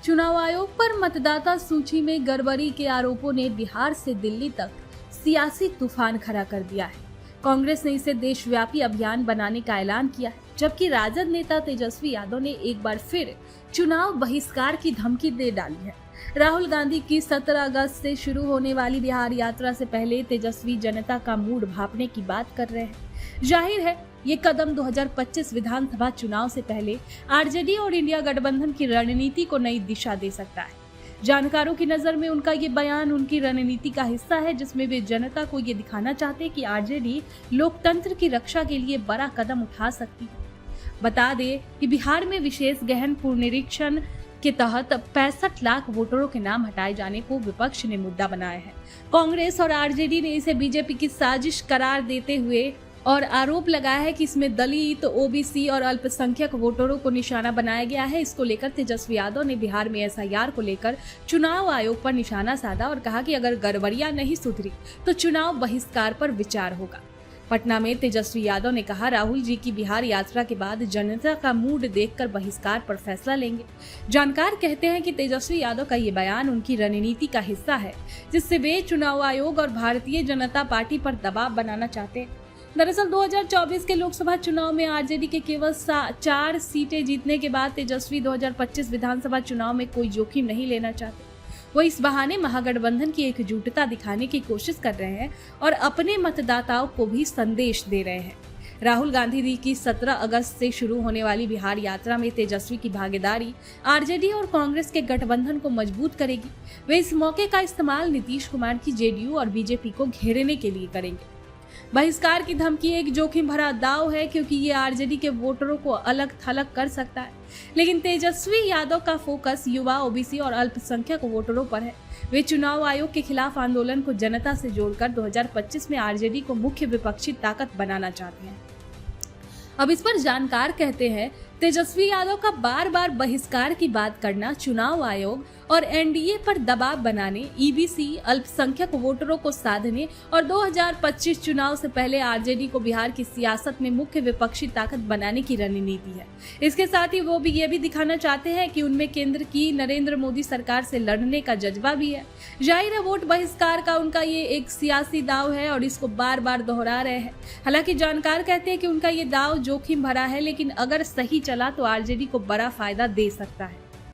चुनाव आयोग पर मतदाता सूची में गड़बड़ी के आरोपों ने बिहार से दिल्ली तक सियासी तूफान खड़ा कर दिया है। कांग्रेस ने इसे देशव्यापी अभियान बनाने का ऐलान किया है, जबकि राजद नेता तेजस्वी यादव ने एक बार फिर चुनाव बहिष्कार की धमकी दे डाली है। राहुल गांधी की 17 अगस्त से शुरू होने वाली बिहार यात्रा से पहले तेजस्वी जनता का मूड भांपने की बात कर रहे हैं। जाहिर है ये कदम 2025 विधानसभा चुनाव से पहले आरजेडी और इंडिया गठबंधन की रणनीति को नई दिशा दे सकता है। जानकारों की नजर में उनका ये बयान उनकी रणनीति का हिस्सा है, जिसमें वे जनता को ये दिखाना चाहते हैं कि आरजेडी लोकतंत्र की रक्षा के लिए बड़ा कदम उठा सकती है। बता दें कि बिहार में विशेष गहन पुनरीक्षण के तहत 65 लाख वोटरों के नाम हटाए जाने को विपक्ष ने मुद्दा बनाया है। कांग्रेस और आरजेडी ने इसे बीजेपी की साजिश करार देते हुए और आरोप लगाया है कि इसमें दलित, ओबीसी और अल्पसंख्यक वोटरों को निशाना बनाया गया है। इसको लेकर तेजस्वी यादव ने बिहार में एसआईआर को लेकर चुनाव आयोग पर निशाना साधा और कहा कि अगर गड़बड़ियां नहीं सुधरी तो चुनाव बहिष्कार पर विचार होगा। पटना में तेजस्वी यादव ने कहा, राहुल जी की बिहार यात्रा के बाद जनता का मूड देखकर बहिष्कार पर फैसला लेंगे। जानकार कहते हैं कि तेजस्वी यादव का ये बयान उनकी रणनीति का हिस्सा है, जिससे वे चुनाव आयोग और भारतीय जनता पार्टी पर दबाव बनाना चाहते हैं। दरअसल 2024 के लोकसभा चुनाव में आरजेडी के केवल 4 सीटें जीतने के बाद तेजस्वी 2025 विधानसभा चुनाव में कोई जोखिम नहीं लेना चाहते। वो इस बहाने महागठबंधन की एकजुटता दिखाने की कोशिश कर रहे हैं और अपने मतदाताओं को भी संदेश दे रहे हैं। राहुल गांधी की 17 अगस्त से शुरू होने वाली बिहार यात्रा में तेजस्वी की भागीदारी आरजेडी और कांग्रेस के गठबंधन को मजबूत करेगी। वे इस मौके का इस्तेमाल नीतीश कुमार की जेडीयू और बीजेपी को घेरने के लिए करेंगे। बहिष्कार की धमकी एक जोखिम भरा दाव है, क्योंकि ये आरजेडी के वोटरों को अलग थलग कर सकता है। लेकिन तेजस्वी यादव का फोकस युवा, ओबीसी और अल्पसंख्यक वोटरों पर है। वे चुनाव आयोग के खिलाफ आंदोलन को जनता से जोड़कर 2025 में आरजेडी को मुख्य विपक्षी ताकत बनाना चाहते हैं। अब इस पर जानकार कहते हैं, तेजस्वी यादव का बार बार बहिष्कार की बात करना चुनाव आयोग और एनडीए पर दबाव बनाने, ईबीसी, अल्पसंख्यक वोटरों को साधने और 2025 चुनाव से पहले आरजेडी को बिहार की सियासत में मुख्य विपक्षी ताकत बनाने की रणनीति है। इसके साथ ही वो भी ये भी दिखाना चाहते हैं कि उनमें केंद्र की नरेंद्र मोदी सरकार से लड़ने का जज्बा भी है। जाहिर है वोट बहिष्कार का उनका ये एक सियासी दाव है और इसको बार बार दोहरा रहे हैं। हालांकि जानकार कहते हैं कि उनका ये दाव जोखिम भरा है, लेकिन अगर सही चला तो आरजेडी को बड़ा फायदा दे सकता है।